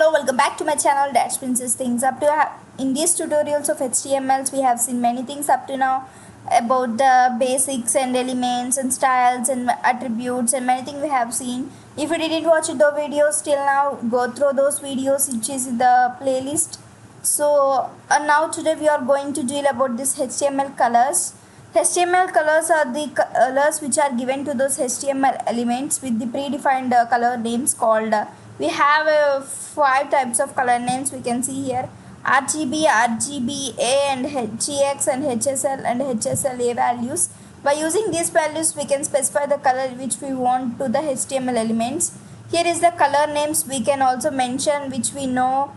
Hello, welcome back to my channel Dash Princess Things. In these tutorials of HTMLs, we have seen many things up to now about the basics and elements and styles and attributes and many things we have seen. If you didn't watch the videos till now, go through those videos which is in the playlist. So now today we are going to deal about this HTML colors. HTML colors are the colors which are given to those HTML elements with the predefined color names called we have 5 types of color names we can see here: RGB, RGBA and HEX and HSL and HSLA values. By using these values we can specify the color which we want to the HTML elements. Here is the color names we can also mention which we know.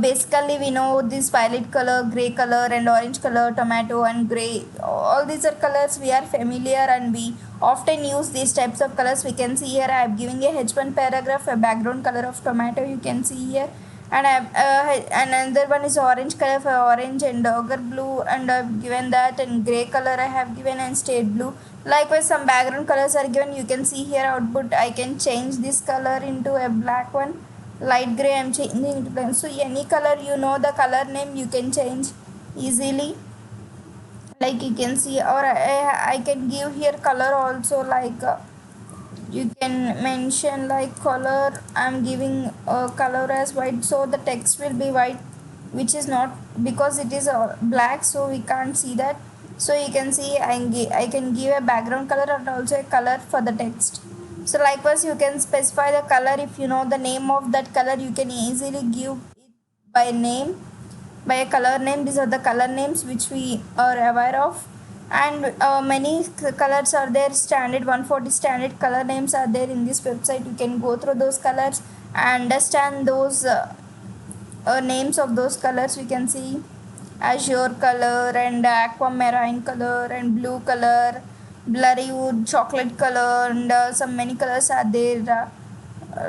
Basically we know this violet color, gray color and orange color, tomato and gray. All these are colors we are familiar and we often use these types of colors. We can see here I am giving a H1 paragraph, a background color of tomato you can see here, and I have another one is orange color for orange and ogre blue, and I have given that, and gray color I have given and state blue. Likewise some background colors are given. You can see here output I can change this color into a black one. Light gray I'm changing into black. So any color you know the color name you can change easily, like you can see, or I can give here color also, like you can mention like color I'm giving color as white, so the text will be white, which is not because it is black, so we can't see that. So you can see I can give a background color and also a color for the text. So likewise you can specify the color. If you know the name of that color you can easily give it by name, by a color name. These are the color names which we are aware of, and many colors are there. Standard 140 standard color names are there in this website. You can go through those colors and understand those names of those colors. We can see azure color and aquamarine color and blue color, blurry wood, chocolate color, and some many colors are there.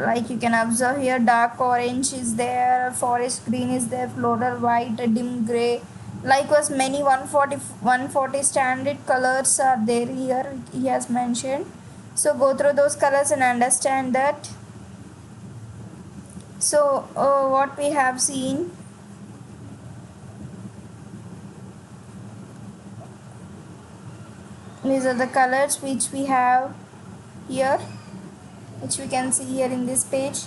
Like you can observe here, dark orange is there, forest green is there, floral white, dim gray. Likewise many 140 standard colors are there here he has mentioned. So go through those colors and understand that. So what we have seen, these are the colors which we have here, which we can see here in this page.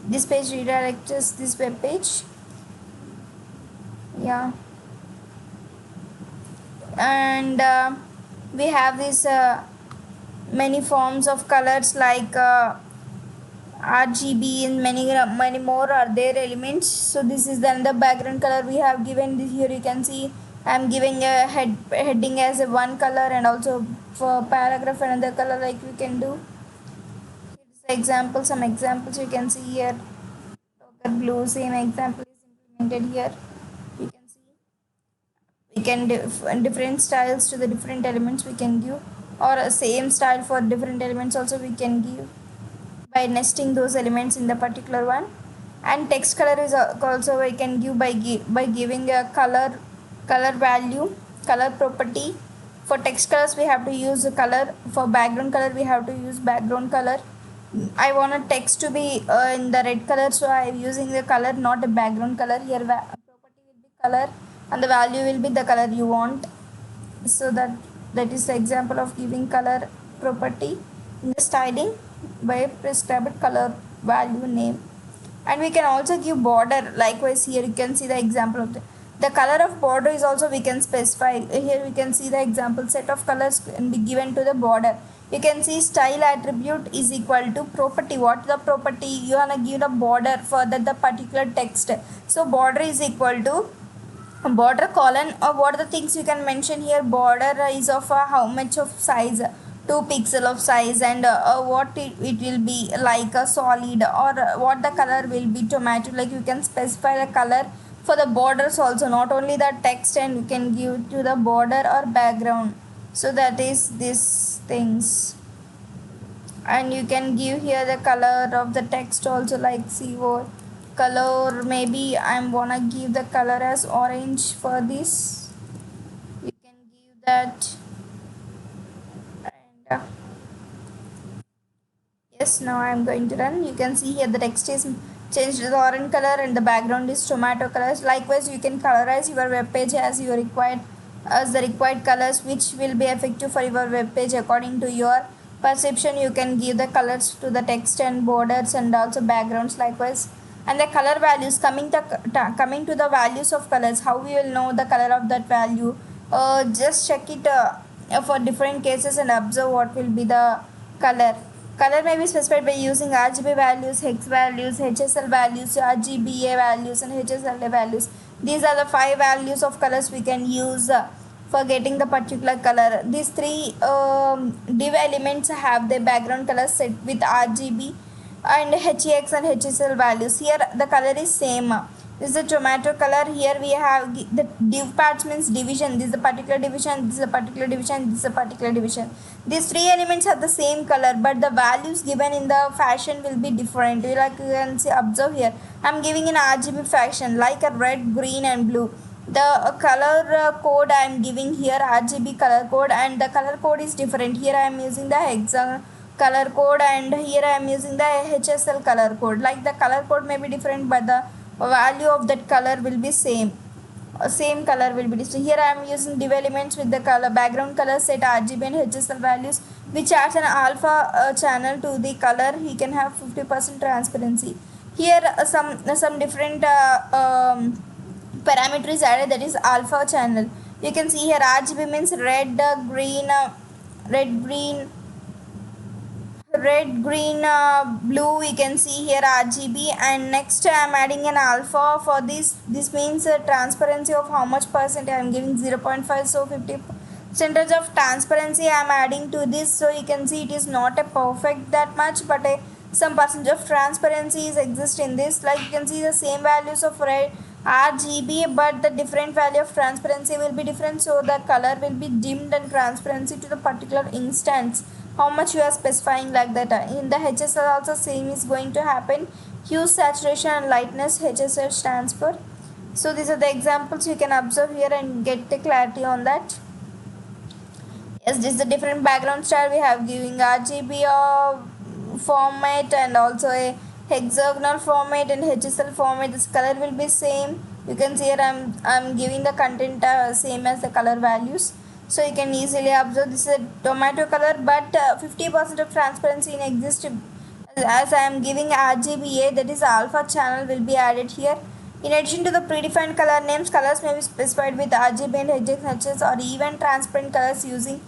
This page redirects us this web page. Yeah, and we have this many forms of colors like RGB and many more are there elements. So this is then the background color we have given. This here you can see I'm giving a heading as a one color, and also for paragraph another color, like we can do. Example, some examples you can see here. Blue, same example is implemented here. You can see we can different styles to the different elements we can give, or a same style for different elements also we can give by nesting those elements in the particular one. And text color is also we can give by giving a color value, color property. For text colors we have to use a color. For background color we have to use background color. I want a text to be in the red color, so I am using the color, not a background color. Here property will be color and the value will be the color you want. So that is the example of giving color property in the styling by a prescribed color value name. And we can also give border. Likewise here you can see the example of the color of border is also we can specify. Here we can see the example set of colors can be given to the border. You can see style attribute is equal to property. What the property you want to give a border for the particular text. So border is equal to border colon, or what are the things you can mention here. Border is of how much of size, 2 pixel of size, and what it will be, like a solid, or what the color will be, tomato. Like you can specify the color for the borders also, not only the text, and you can give to the border or background. So that is these things. And you can give here the color of the text also, like CO color. Maybe I'm gonna give the color as orange for this. You can give that. And yes, now I'm going to run. You can see here the text is change the orange color, and the background is tomato colors. Likewise, you can colorize your web page as you required, as the required colors, which will be effective for your web page according to your perception. You can give the colors to the text and borders and also backgrounds. Likewise, and the color values, coming to the values of colors, how we will know the color of that value. Just check it for different cases and observe what will be the color. Color may be specified by using RGB values, hex values, HSL values, RGBA values, and HSLA values. These are the 5 values of colors we can use for getting the particular color. These 3 div elements have the background color set with RGB and HEX and HSL values. Here the color is same. This is the tomato color. Here we have the div parts means division. This is a particular division, this is a particular division, this is a particular division. These 3 elements have the same color, but the values given in the fashion will be different. Like you can see, observe here. I am giving in RGB fashion like a red, green and blue. The color code I am giving here RGB color code, and the color code is different. Here I am using the hexagon color code, and here I am using the HSL color code. Like the color code may be different, but the value of that color will be same. Same color will be different. Here I am using div elements with the color background color set RGB and HSL values, which adds an alpha channel to the color. He can have 50% transparency. Here some different parameters added, that is alpha channel. You can see here RGB means red, green, blue. We can see here RGB, and next I am adding an alpha for this means transparency of how much percent I am giving 0.5, so 50 percentage of transparency I am adding to this. So you can see it is not a perfect that much, but some percentage of transparency is exist in this. Like you can see the same values of red RGB, but the different value of transparency will be different, so the color will be dimmed and transparency to the particular instance how much you are specifying. Like that in the HSL also same is going to happen. Hue, saturation and lightness HSL stands for. So these are the examples you can observe here and get the clarity on that. Yes, this is the different background style we have, giving RGB format and also a hexagonal format and HSL format. This color will be same. You can see here I'm giving the content same as the color values, so you can easily observe. This is a tomato color, but 50% of transparency in exist, as I am giving RGBA, that is alpha channel will be added here. In addition to the predefined color names, colors may be specified with RGB and HX or even transparent colors using.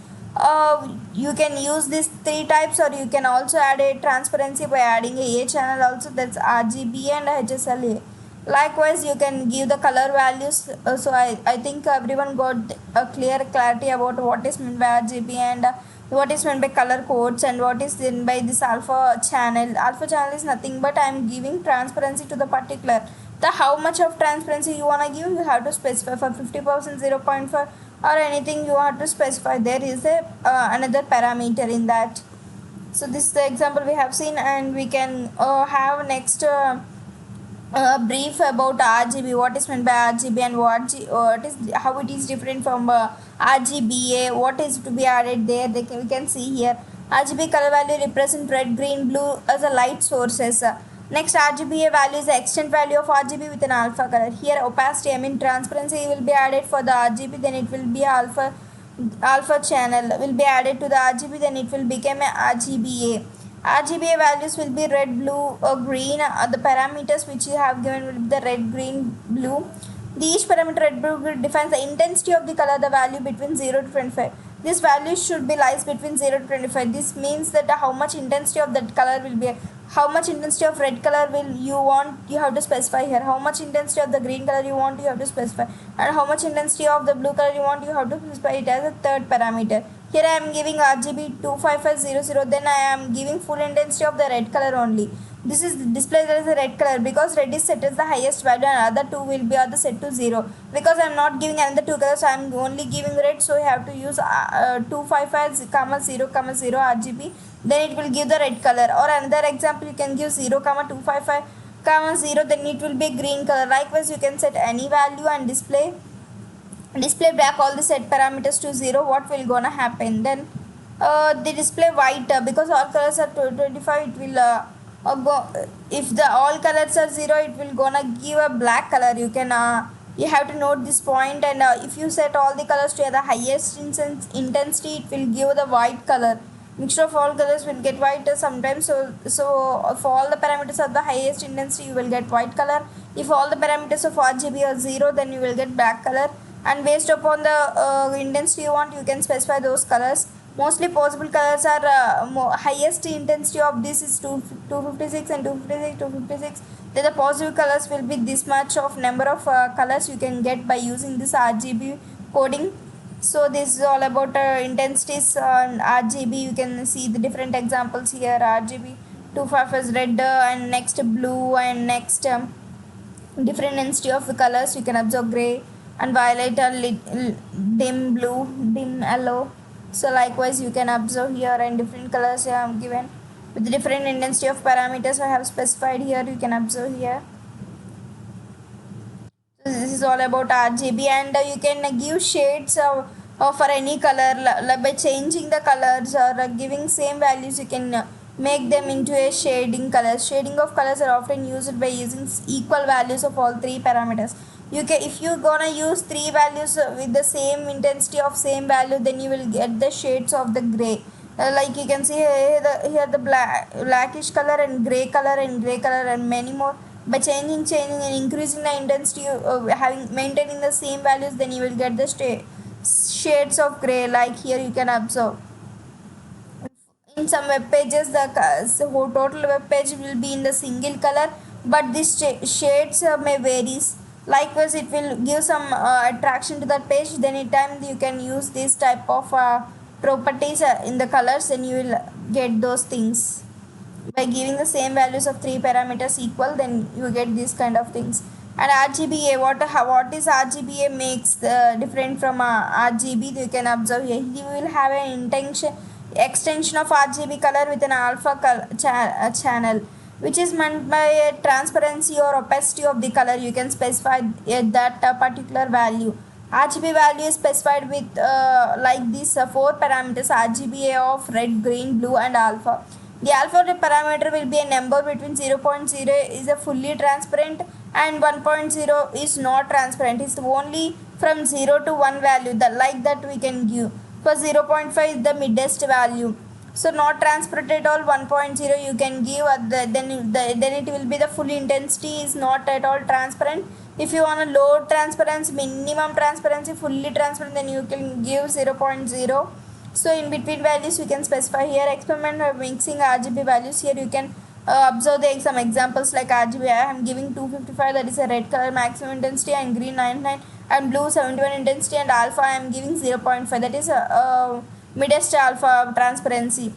You can use these 3 types, or you can also add a transparency by adding a channel also, that's RGB and HSLA. Likewise, you can give the color values. So I think everyone got a clear clarity about what is meant by RGB and what is meant by color codes and what is meant by this alpha channel. Alpha channel is nothing but I am giving transparency to the particular. The how much of transparency you want to give, you have to specify. For 50%, 0.5 or anything you have to specify. There is a another parameter in that. So this is the example we have seen, and we can have next brief about RGB, what is meant by RGB and what is how it is different from RGBA, what is to be added there. We can see here RGB color value represent red, green, blue as a light sources. Next, RGBA value is the extent value of RGB with an alpha color. Here opacity, I mean transparency, will be added for the RGB, then it will be alpha channel will be added to the RGB, then it will become a RGBA. RGBA values will be red, blue or green. The parameters which you have given will be the red, green, blue. Each parameter red, blue, green defines the intensity of the color, the value between 0 to 25. This value should be lies between 0 to 25. This means that how much intensity of that color will be, how much intensity of red color will you want, you have to specify here. How much intensity of the green color you want, you have to specify. And how much intensity of the blue color you want, you have to specify it as a third parameter. Here I am giving RGB 25500, then I am giving full intensity of the red color only. This is displayed as a red color because red is set as the highest value and other two will be other set to 0. Because I am not giving another 2 colors, I am only giving red, so you have to use 255,0,0 RGB, then it will give the red color. Or another example, you can give 0,255,0, then it will be green color. Likewise, you can set any value and display back all the set parameters to 0. What will gonna happen then? The display white because all colors are 25, it will if the all colors are 0, it will gonna give a black color. You have to note this point. And if you set all the colors to the highest intensity, it will give the white color. Mixture of all colors will get white sometimes. So if all the parameters are the highest intensity, you will get white color. If all the parameters of RGB are 0, then you will get black color. And based upon the intensity you want, you can specify those colors. Mostly possible colors are highest intensity of this is 256 and 256, 256. Then the positive colors will be this much of number of colors you can get by using this RGB coding. So this is all about intensities on RGB. You can see the different examples here. RGB 25 is red and next blue, and next different intensity of the colors. You can observe gray and violet and dim blue, dim yellow. So likewise you can observe here, and different colors I have given with different intensity of parameters I have specified here. You can observe here. So this is all about RGB, and you can give shades for any color by changing the colors, or giving same values. You can make them into a shading colors. Shading of colors are often used by using equal values of all three parameters. If you gonna use three values with the same intensity of same value, then you will get the shades of the gray. Like you can see here the blackish color and gray color and gray color and many more. By changing and increasing the intensity, having maintaining the same values, then you will get the shades of gray. Like here you can observe. In some web pages, the total web page will be in the single color, but these shades may varies. Likewise, it will give some attraction to that page. Then in time you can use this type of properties in the colors, and you will get those things. By giving the same values of three parameters equal, then you get these kind of things. And RGBA, what is RGBA makes different from RGB? You can observe here. You will have an extension of RGB color with an alpha channel, which is meant by transparency or opacity of the color. You can specify that particular value. RGB value is specified with like these four parameters: RGBA of red, green, blue, and alpha. The alpha parameter will be a number between 0.0 is a fully transparent and 1.0 is not transparent. It's only from 0 to 1 value, like that we can give. For 0.5 is the midest value. So not transparent at all. 1.0 you can give then it will be the full intensity is not at all transparent. If you want a low transparency, minimum transparency, fully transparent, then you can give 0.0. So in between values you can specify here. Experiment of mixing RGB values. Here you can observe some examples like RGB. I am giving 255, that is a red color maximum intensity, and green 99, and blue 71 intensity, and alpha I am giving 0.5, that is midest alpha transparency.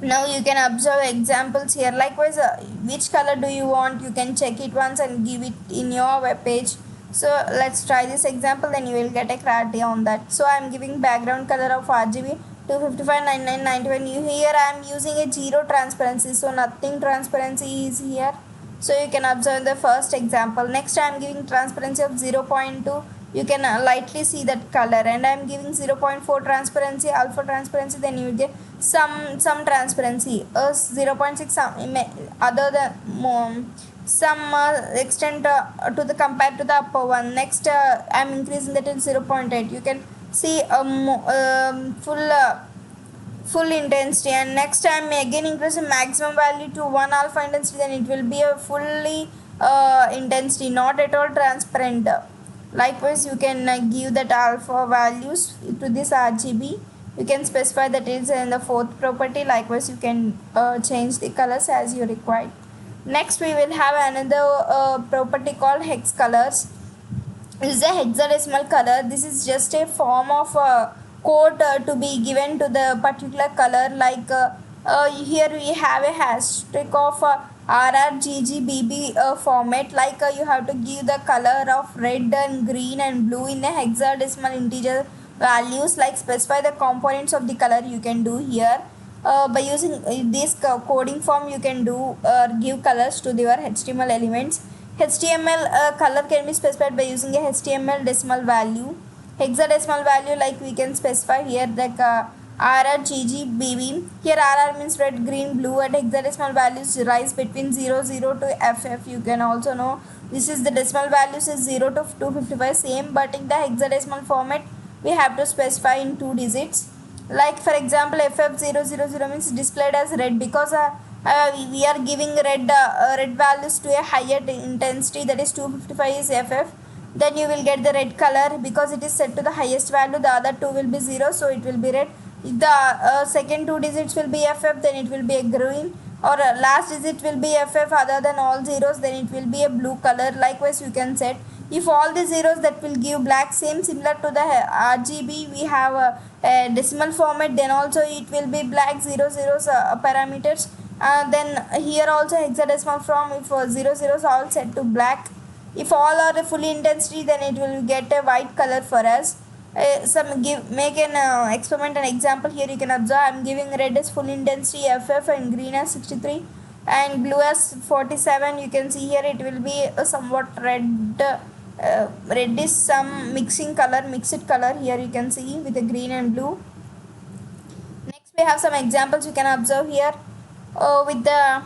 Now you can observe examples here. Likewise, which color do you want, you can check it once and give it in your web page. So let's try this example, then you will get a clarity on that. So I am giving background color of RGB 255, 99, 91. Here I am using a zero transparency, so nothing transparency is here. So you can observe the first example. Next I am giving transparency of 0.2. You can lightly see that color, and I am giving 0.4 transparency, alpha transparency. Then you will get some transparency, 0.6 other than some extent to the compared to the upper one. Next I am increasing that in 0.8. You can see full intensity, and next I am again increasing maximum value to 1 alpha intensity, then it will be a fully intensity, not at all transparent. Likewise you can give that alpha values to this RGB. You can specify that is in the fourth property. Likewise you can change the colors as you require. Next we will have another property called hex colors. This is a hexadecimal color. This is just a form of code to be given to the particular color. Like here we have a hashtag of RRGGBB format. Like you have to give the color of red and green and blue in the hexadecimal integer values. Like specify the components of the color you can do here. By using this coding form, you can do give colors to your HTML elements. HTML color can be specified by using a HTML decimal value. Hexadecimal value, like we can specify here, like RR, GG, BB. Here RR means red, green, blue, and hexadecimal values rise between 00 to FF. You can also know this is the decimal values is 0 to 255 same, but in the hexadecimal format we have to specify in 2 digits. Like for example, FF000 means displayed as red because we are giving red values to a higher intensity, that is 255 is FF. Then you will get the red color because it is set to the highest value, the other two will be 0, so it will be red. If the second 2 digits will be FF, then it will be a green, or last digit will be FF other than all zeros, then it will be a blue color. Likewise you can set if all the zeros, that will give black. Same similar to the RGB, we have a decimal format, then also it will be black 00 parameters. Then here also hexadecimal form, if 00 all set to black. If all are full intensity, then it will get a white color for us. Make an experiment and example. Here you can observe I am giving red as full intensity FF and green as 63 and blue as 47. You can see here it will be a somewhat red. Red is some mixed color. Here you can see with the green and blue. Next we have some examples you can observe here with the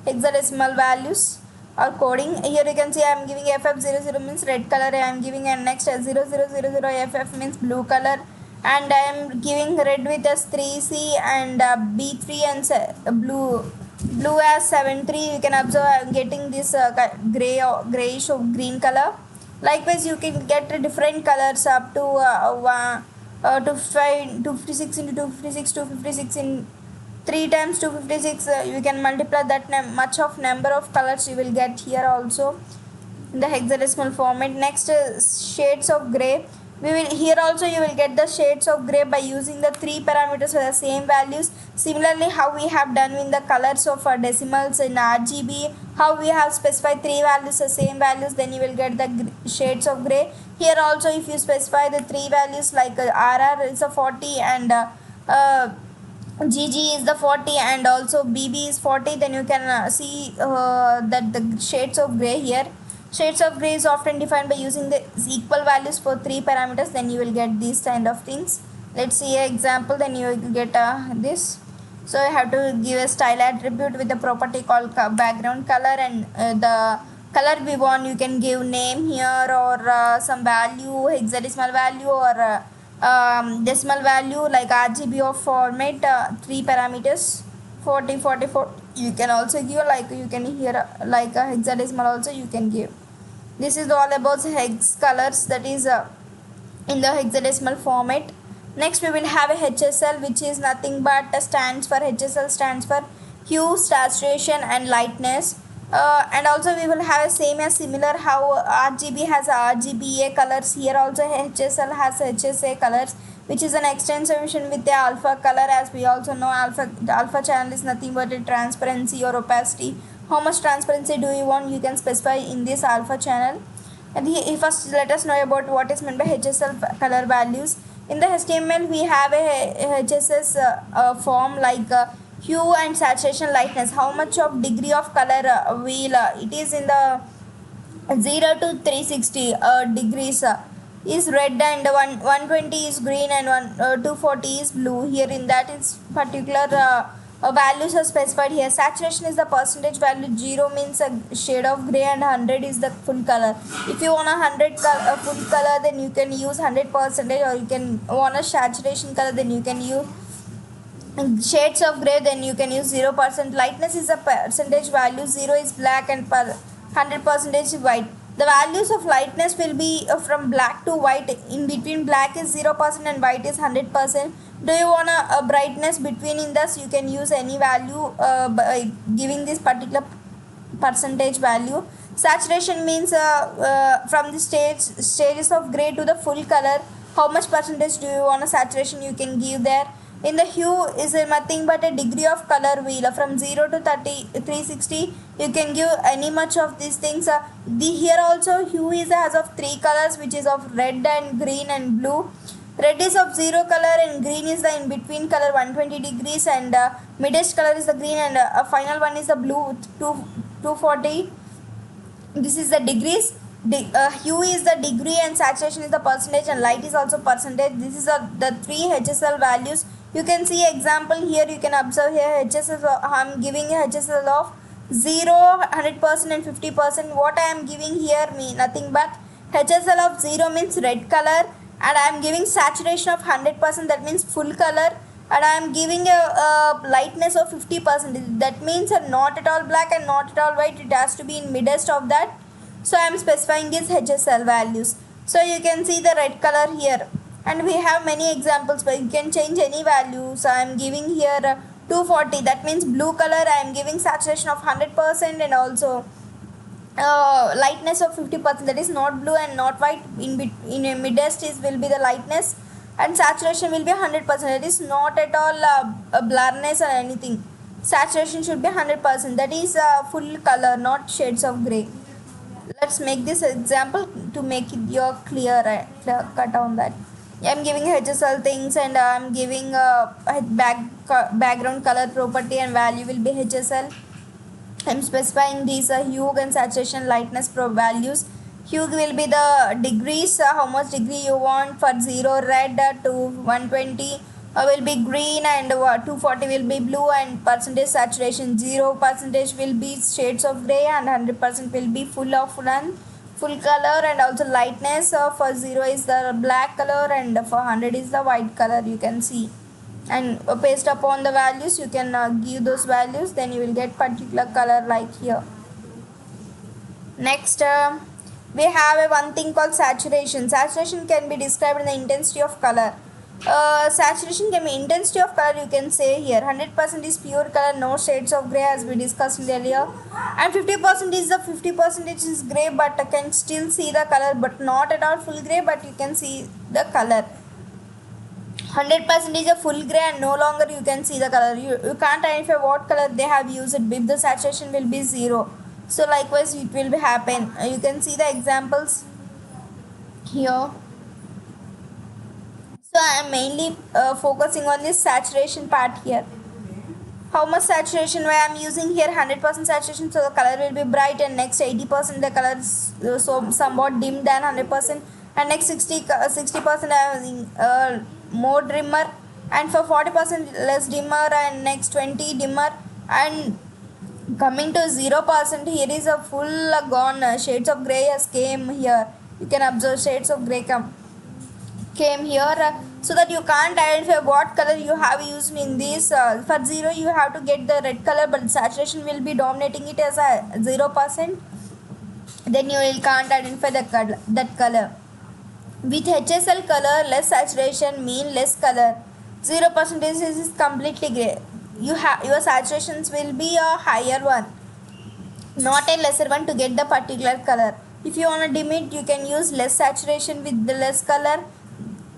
hexadecimal values or coding. Here you can see I am giving FF00 means red color, I am giving and next 0000FF means blue color, and I am giving red with S3C and B3 and blue as 73. You can observe I am getting this grayish or green color. Likewise you can get different colors up to 256 into 256 in 3 times 256. You can multiply that much of number of colors you will get here also in the hexadecimal format. Next shades of gray. Here also you will get the shades of gray by using the 3 parameters for the same values. Similarly how we have done in the colors of decimals in RGB, how we have specified 3 values the same values, then you will get the shades of gray. Here also if you specify the 3 values like RR is a 40 and GG is the 40 and also BB is 40, then you can see that the shades of gray here. Shades of gray is often defined by using the equal values for 3 parameters, then you will get these kind of things. Let's see an example, then you will get this. So you have to give a style attribute with a property called background color, and the color we want, you can give name here or some value, hexadecimal value or decimal value like RGB of format, 3 parameters 40 44. You can also give like you can here like a hexadecimal also you can give. This is all about hex colors, that is in the hexadecimal format. Next we will have a HSL, which is nothing but HSL stands for hue, saturation and lightness. And also we will have a same as similar how RGB has RGBA colors, here also HSL has HSA colors, which is an extension with the alpha color. As we also know, the alpha channel is nothing but a transparency or opacity. How much transparency do you want, you can specify in this alpha channel. And first let us know about what is meant by HSL color values. In the HTML we have a HSS form like hue and saturation, lightness, how much of degree of color it is in the 0 to 360 degrees is red, and 120 is green, and 240 is blue. Here in that is particular values are specified here. Saturation is the percentage value, 0 means a shade of gray and 100 is the full color. If you want a full color, then you can use 100%, or you can want a saturation color, then you can use shades of gray, then you can use 0%. Lightness is a percentage value, 0 is black and 100% is white. The values of lightness will be from black to white. In between black is 0% and white is 100%. Do you want a brightness between in this, you can use any value by giving this particular percentage value. Saturation means from the stages of gray to the full color, how much percentage do you want a saturation, you can give there. In the hue is nothing but a degree of color wheel from 0 to 360. You can give any much of these things. Here also hue is as of 3 colors, which is of red and green and blue. Red is of 0 color and green is the in between color 120 degrees, and middest color is the green, and final one is the blue 240. This is the degrees. Hue is the degree and saturation is the percentage, and light is also percentage. This is the 3 HSL values You can see example here. You can observe here HSL. I'm giving a HSL of 0, 100% and 50%. What I am giving here mean nothing but HSL of 0 means red color, and I am giving saturation of 100%, that means full color, and I am giving a lightness of 50%, that means not at all black and not at all white. It has to be in midst of that. So I am specifying these HSL values. So you can see the red color here, and we have many examples where you can change any value. So I am giving here 240, that means blue color. I am giving saturation of 100% and also lightness of 50%, that is not blue and not white. In a midst is will be the lightness, and saturation will be 100%, that is not at all a blurriness or anything. Saturation should be 100%, that is full color, not shades of gray. Let's make this example to make it your clear cut on that. I'm giving HSL things, and I'm giving background color property and value will be HSL. I'm specifying these hue and saturation lightness values. Hue will be the degrees, how much degree you want. For 0 red to 120 will be green, and 240 will be blue, and percentage saturation 0% will be shades of gray, and 100% will be full color. And also lightness for 0 is the black color, and for 100 is the white color. You can see, and based upon the values you can give those values, then you will get particular color like here. Next we have one thing called saturation. Saturation can be described in the intensity of color. Saturation can be intensity of color. You can say here 100% is pure color, no shades of gray, as we discussed earlier, and 50% is the 50% is gray, but can still see the color, but not at all full gray, but you can see the color. 100% is a full gray, and no longer you can see the color. You can't identify what color they have used if the saturation will be 0. So likewise it will be happen. You can see the examples here. So I am mainly focusing on this saturation part here. How much saturation I am using here? 100% saturation, so the color will be bright, and next 80% the color is so somewhat dim than 100%, and next 60% I am using more dimmer, and for 40% less dimmer, and next 20 dimmer, and coming to 0%, here is a full gone. Shades of gray has came here. You can observe shades of gray came here, so that you can't identify what color you have used in this. For 0 you have to get the red color, but saturation will be dominating it as a 0%, then you will can't identify that color. With HSL color, less saturation mean less color. 0% is completely gray. Your saturations will be a higher one, not a lesser one, to get the particular color. If you want to dim it, you can use less saturation with the less color.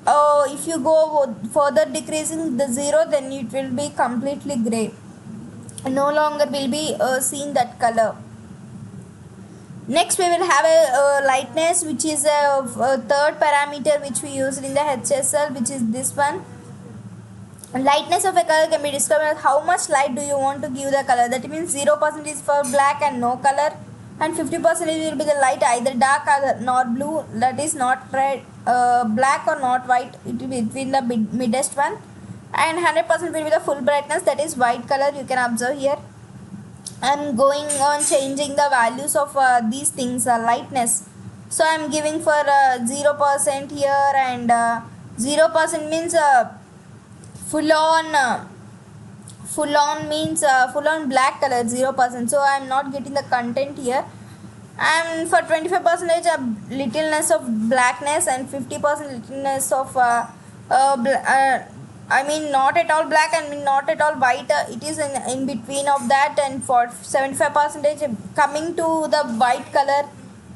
If you go further decreasing the 0, then it will be completely gray. No longer will be seeing that color. Next we will have a lightness, which is a third parameter which we use in the HSL, which is this one. Lightness of a color can be described as how much light do you want to give the color. That means 0% is for black and no color, and 50% will be the light, either dark or not blue, that is not red, black or not white, it will be between the midest one, and 100% will be the full brightness, that is white color. You can observe here. I'm going on changing the values of these things, lightness. So I'm giving for 0% here, and 0% means full on means full on black color, 0%. So I'm not getting the content here. And for 25% a littleness of blackness, and 50% littleness of I mean not at all black and not at all white, it is in between of that. And for 75% coming to the white color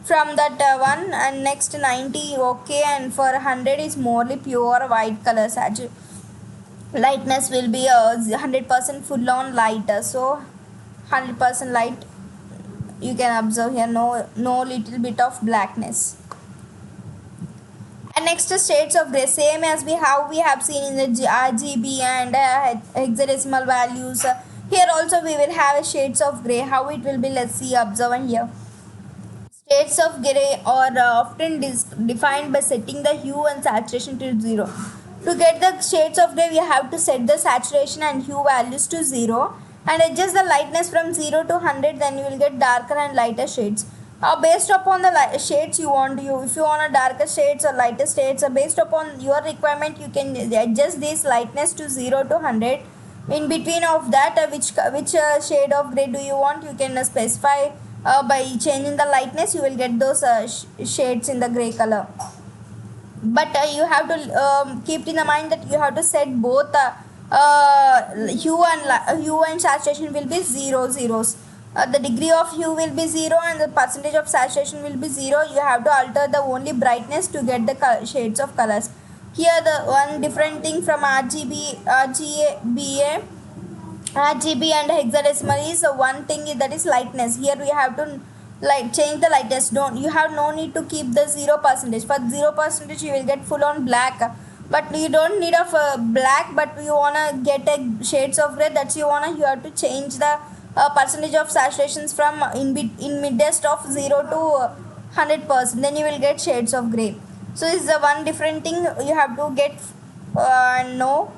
from that one, and next 90 okay, and for 100 is morely pure white color. Lightness will be 100% full on light, so 100% light. You can observe here no little bit of blackness. And next shades of gray, same as we have seen in the RGB and hexadecimal values. Here also we will have shades of gray. How it will be, let's see, observe here. Shades of gray are often defined by setting the hue and saturation to 0. To get the shades of grey, we have to set the saturation and hue values to 0 and adjust the lightness from 0 to 100. Then you will get darker and lighter shades. Based upon the shades you want, if you want a darker shades or lighter shades, based upon your requirement, you can adjust this lightness to 0 to 100. In between of that, which shade of grey do you want, you can specify by changing the lightness. You will get those shades in the grey color. But you have to keep in the mind that you have to set both hue and saturation will be zeros. The degree of hue will be 0 and the percentage of saturation will be 0. You have to alter the only brightness to get the shades of colors. Here the one different thing from RGB and hexadecimal is one thing that is lightness. Here we have to change the lightness. You have no need to keep the 0%. For 0% you will get full on black, but you don't need of black, but you wanna get a shades of gray. That's you have to change the percentage of saturations from in midest of 0 to 100%. Then you will get shades of gray. So this is the one different thing you have to get know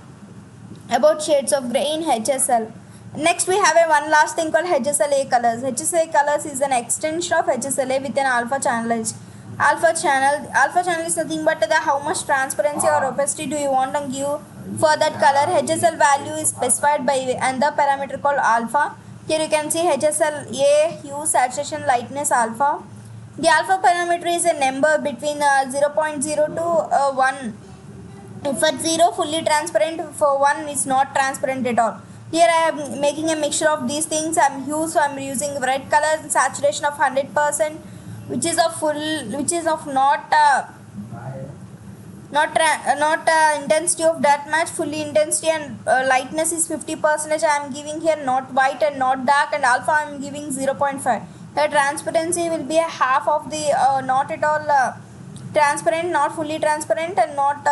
about shades of gray in HSL. Next we have a one last thing called HSLA colors. HSLA colors is an extension of HSLA with an alpha channel. Alpha channel is nothing but the how much transparency or opacity do you want to give for that color. HSL value is specified by another parameter called alpha. Here you can see HSLA hue, saturation, lightness, alpha. The alpha parameter is a number between 0.0 to 1. For 0 fully transparent, for 1 is not transparent at all. Here I am making a mixture of these things. I am hue, so I am using red color, saturation of 100%, which is of not intensity of that much. Fully intensity and lightness is 50%. I am giving here not white and not dark, and alpha I am giving 0.5. The transparency will be a half of the not at all transparent, not fully transparent, and not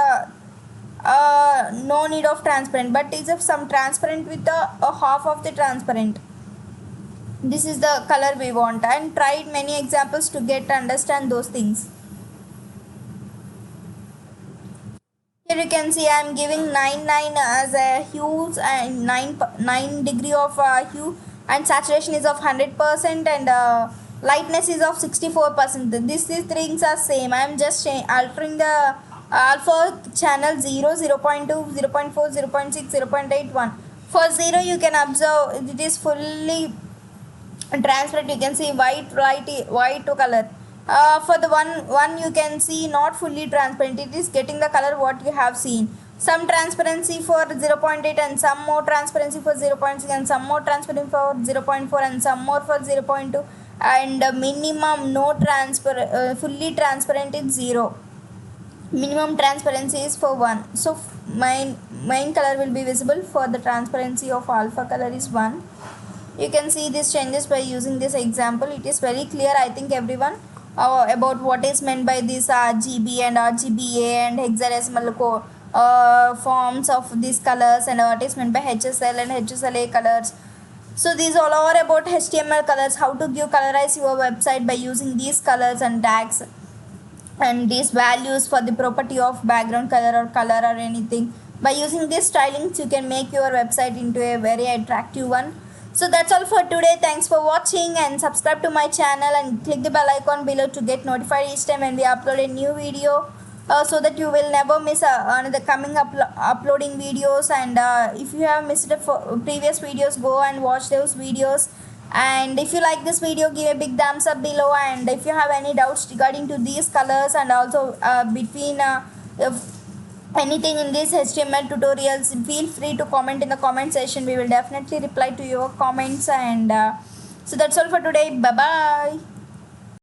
no need of transparent, but is of some transparent with a half of the transparent. This is the color we want, and tried many examples to get understand those things. Here you can see I am giving 99 as a hue and 9 degree of hue, and saturation is of 100%, and lightness is of 64%. These things are same. I am just altering the alpha channel 0, 0.2, 0.4, 0.6, 0.81. For 0 you can observe it is fully transparent. You can see white color. For the one you can see not fully transparent. It is getting the color what you have seen. Some transparency for 0.8 and some more transparency for 0.6 and some more transparency for 0.4 and some more for 0.2, and minimum no fully transparent is 0. Minimum transparency is for 1. So main color will be visible. For the transparency of alpha color is 1. You can see these changes by using this example. It is very clear, I think, everyone about what is meant by this RGB and RGBA and hexadecimal forms of these colors, and what is meant by HSL and HSLA colors. So these all are about HTML colors, how to colorize your website by using these colors and tags and these values for the property of background color or anything. By using these stylings you can make your website into a very attractive one. So that's all for today. Thanks for watching, and subscribe to my channel and click the bell icon below to get notified each time when we upload a new video, so that you will never miss another coming uploading videos. And if you have missed the previous videos, go and watch those videos. And if you like this video, give a big thumbs up below. And if you have any doubts regarding to these colors and also between anything in these HTML tutorials, feel free to comment in the comment section. We will definitely reply to your comments. And so that's all for today. Bye bye.